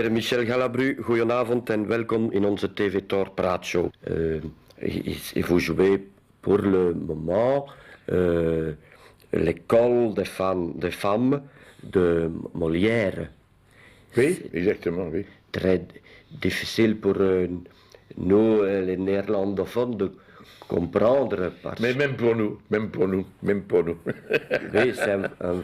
Meneer Michel Galabru, goedenavond en welkom in onze TV Tor praatshow. Il faut jouer pour le moment l'école des femmes de Molière. Oui, exactement, oui. Très difficile pour nous, les néerlandophones, de comprendre. Mais même pour nous. Oui, c'est un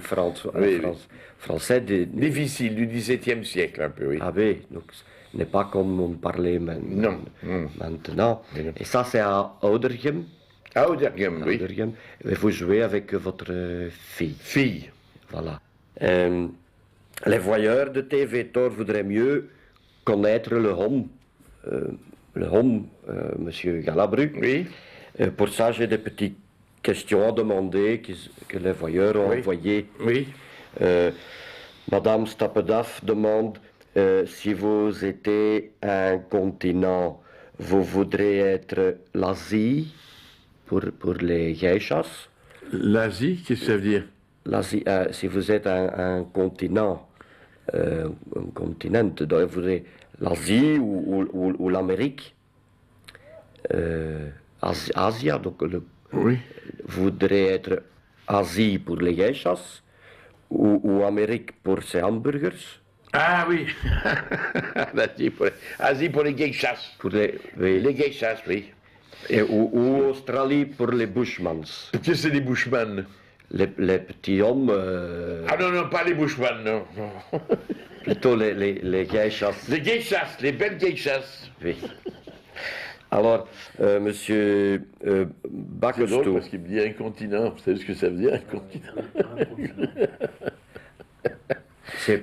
français Difficile, du XVIIe siècle un peu, oui. Ah oui, donc ce n'est pas comme on parlait maintenant. Non. Et ça, c'est à Oudergem. À Oudergem, oui. Oudergem. Et vous jouez avec votre fille. Fille. Voilà. Les voyeurs de TV Tor voudraient mieux connaître le homme, Monsieur Galabru. Oui. Pour ça, j'ai des petites questions à demander que les voyeurs ont envoyées. Oui. Madame Stapedaf demande si vous étiez un continent, vous voudrez être l'Asie pour les geishas. L'Asie, qu'est-ce que ça veut dire? L'Asie, si vous êtes un continent, un continent, vous voudrez l'Asie ou l'Amérique. Asia, donc Oui. voudrait être Asie pour les geishas ou Amérique pour ses hamburgers. Ah oui. Asie pour les geishas. Pour les geishas, oui. Ou Australie pour les bushmans. Qu'est-ce que c'est les bushman? Les petits hommes. Ah non, pas les bushman, non. Plutôt les geishas. Les geishas, les belles geishas. Oui. Alors, monsieur C'est drôle Bakesto. parce qu'il me dit un continent. Vous savez ce que ça veut dire, un continent? C'est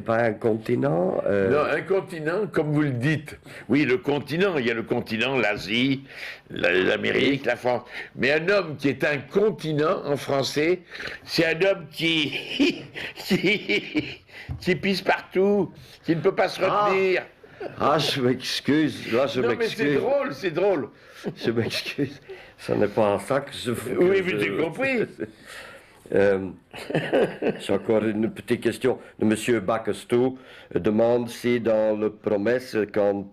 pas un continent. Non, un continent, comme vous le dites. Oui, le continent, il y a le continent, l'Asie, l'Amérique, la France. Mais un homme qui est un continent en français, c'est un homme qui pisse partout, qui ne peut pas se retenir. Ah, je m'excuse. Là, je Non, mais m'excuse. c'est drôle. Je m'excuse. Ce n'est pas ça que je veux. Oui, mais j'ai compris. J'ai encore une petite question de Monsieur Bakesto. Demande si dans le promesse, quant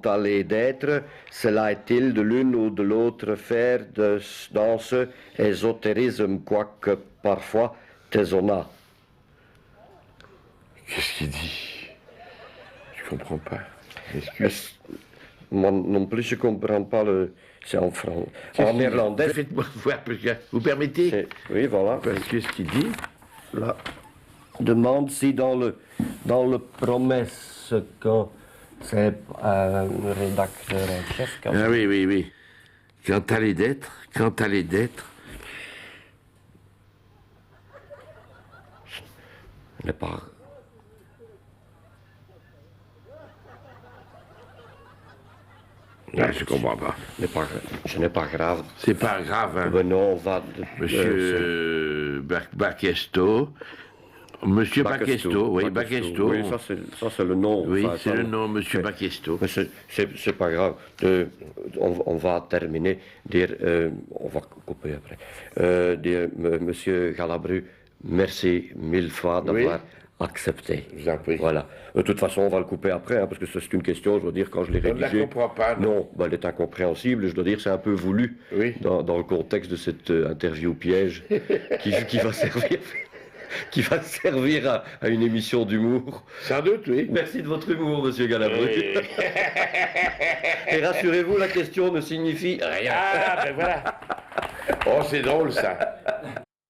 à les d'être, cela est-il de l'une ou de l'autre faire dans ce ésotérisme, quoique parfois déshonnête. Qu'est-ce qu'il dit? Je comprends pas. Excuse. Moi non plus, je comprends pas le. C'est en français. En néerlandais. Faites-moi voir, vous permettez? Oui, voilà. Parce que ce qu'il dit, Là, demande si dans le promesse, quand c'est un rédacteur en chef. Ah oui. Quant à les dettes, n'est pas. je comprends pas. Ce n'est pas grave. C'est pas grave, hein. Ben non, on va. Monsieur Bakesto. Monsieur Bakesto, oui, Bakesto. Oui, ça c'est le nom. Oui, Enfin, c'est le nom, Monsieur Bakesto. Mais c'est pas grave. On va terminer. On va couper après. Monsieur Galabru, merci mille fois d'avoir accepté. Je vous en prie. Voilà. De toute façon, on va le couper après, parce que c'est une question, je dois dire, quand je l'ai rédigée. On ne la comprend pas. Non, elle est incompréhensible. Je dois dire, c'est un peu voulu dans le contexte de cette interview piège qui va servir. Qui va servir à une émission d'humour. Sans doute, oui. Merci de votre humour, monsieur Galabru. Oui. Et rassurez-vous, la question ne signifie rien. Ah, ben voilà. Oh, c'est drôle, ça.